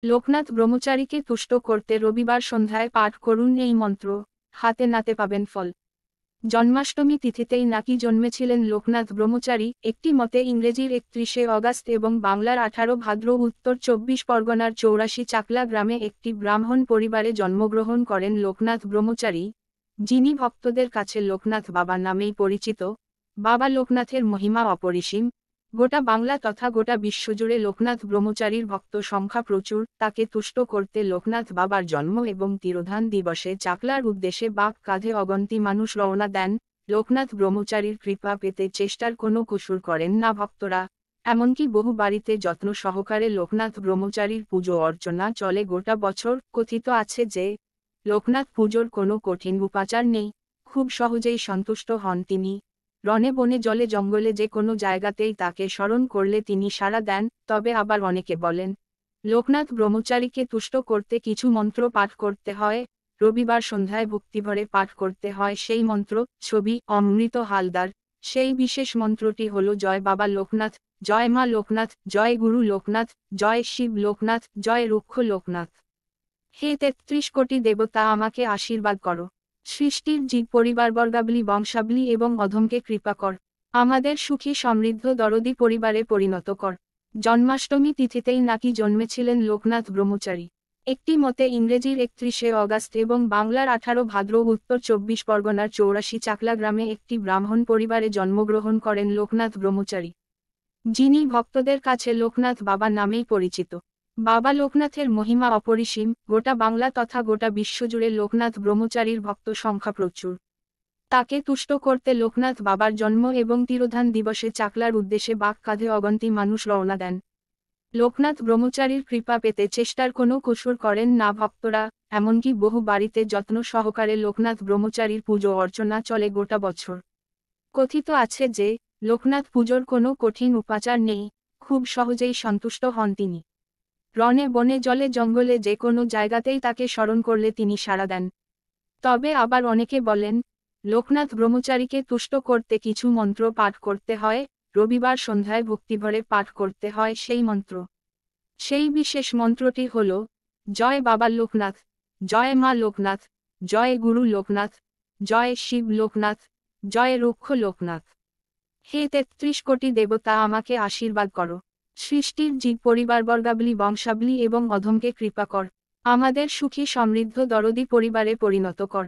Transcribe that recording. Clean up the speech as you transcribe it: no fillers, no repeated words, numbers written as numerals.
লোকনাথ ব্রহ্মচারীকে তুষ্ট করতে রবিবার সন্ধ্যায় পাঠ করুন এই মন্ত্র, হাতে নাতে পাবেন ফল। জন্মাষ্টমী তিথিতেই নাকি জন্মেছিলেন লোকনাথ ব্রহ্মচারী। একটি মতে ইংরেজির 31শে অগাস্ট এবং বাংলার 18 ভাদ্র উত্তর 24 পরগনার 84 চাকলা গ্রামে একটি ব্রাহ্মণ পরিবারে জন্মগ্রহণ করেন লোকনাথ ব্রহ্মচারী, যিনি ভক্তদের কাছে লোকনাথ বাবা নামেই পরিচিত। বাবা লোকনাথের মহিমা অপরিসীম। গোটা বাংলা তথা গোটা বিশ্বজুড়ে লোকনাথ ব্রহ্মচারীর ভক্ত সংখ্যা প্রচুর। তাকে তুষ্ট করতে লোকনাথ বাবার জন্ম এবং তিরোধান দিবসে চাকলার উদ্দেশ্যে বাঁক কাঁধে অগন্তি মানুষ রওনা দেন। লোকনাথ ব্রহ্মচারীর কৃপা পেতে চেষ্টার কোনো কসুর করেন না ভক্তরা। এমনকি বহু বাড়িতে যত্ন সহকারে লোকনাথ ব্রহ্মচারীর পুজো অর্চনা চলে গোটা বছর। কথিত আছে যে, লোকনাথ পুজোর কোনো কঠিন উপাচার নেই, খুব সহজেই সন্তুষ্ট হন তিনি। রণে বনে জলে জঙ্গলে যে কোনো জায়গাতেই তাকে স্মরণ করলে তিনি সাড়া দেন। তবে আবার অনেকে বলেন, লোকনাথ ব্রহ্মচারীকে তুষ্ট করতে কিছু মন্ত্র পাঠ করতে হয়। রবিবার সন্ধ্যায় ভক্তিভরে পাঠ করতে হয় সেই মন্ত্র। ছবি অমৃত হালদার। সেই বিশেষ মন্ত্রটি হল জয় বাবা লোকনাথ, জয় মা লোকনাথ, জয় গুরু লোকনাথ, জয় শিব লোকনাথ, জয় রুক্ষ লোকনাথ। হে 33 কোটি দেবতা, আমাকে আশীর্বাদ করো। সৃষ্টির জীব পরিবারবর্গাবলী বংশাবলী এবং অধমকে কৃপা কর। আমাদের সুখী সমৃদ্ধ দরদি পরিবারে পরিণত কর। জন্মাষ্টমী তিথিতেই নাকি জন্মেছিলেন লোকনাথ ব্রহ্মচারী। একটি মতে ইংরেজির 31শে অগাস্ট এবং বাংলার 18 ভাদ্র উত্তর 24 পরগনার 84 চাকলা গ্রামে একটি ব্রাহ্মণ পরিবারে জন্মগ্রহণ করেন লোকনাথ ব্রহ্মচারী, যিনি ভক্তদের কাছে লোকনাথ বাবা নামেই পরিচিত। বাবা লোকনাথের মহিমা অপরিসীম। গোটা বাংলা তথা গোটা বিশ্বজুড়ে লোকনাথ ব্রহ্মচারীর ভক্ত সংখ্যা প্রচুর। তাকে তুষ্ট করতে লোকনাথ বাবার জন্ম এবং তিরোধান দিবসে চাকলার উদ্দেশ্যে বাঁক কাঁধে অগন্তি মানুষ রওনা দেন। লোকনাথ ব্রহ্মচারীর কৃপা পেতে চেষ্টার কোনো কসুর করেন না ভক্তরা। এমনকি বহু বাড়িতে যত্ন সহকারে লোকনাথ ব্রহ্মচারীর পুজো অর্চনা চলে গোটা বছর। কথিত আছে যে, লোকনাথ পুজোর কোনো কঠিন উপাচার নেই, খুব সহজেই সন্তুষ্ট হন তিনি। রণে বনে জলে জঙ্গলে যে কোনো জায়গাতেই তাকে স্মরণ করলে তিনি সাড়া দেন। তবে আবার অনেকে বলেন, লোকনাথ ব্রহ্মচারীকে তুষ্ট করতে কিছু মন্ত্র পাঠ করতে হয়। রবিবার সন্ধ্যায় ভক্তিভরে পাঠ করতে হয় সেই মন্ত্র। সেই বিশেষ মন্ত্রটি হল, জয় বাবা লোকনাথ, জয় মা লোকনাথ, জয় গুরু লোকনাথ, জয় শিব লোকনাথ, জয় রুক্ষ লোকনাথ। হে 33 কোটি দেবতা, আমাকে আশীর্বাদ করো। সৃষ্টির জীব পরিবারবর্গাবলী বংশাবলী এবং অধমকে কৃপা কর। আমাদের সুখী সমৃদ্ধ দরদি পরিবারে পরিণত কর।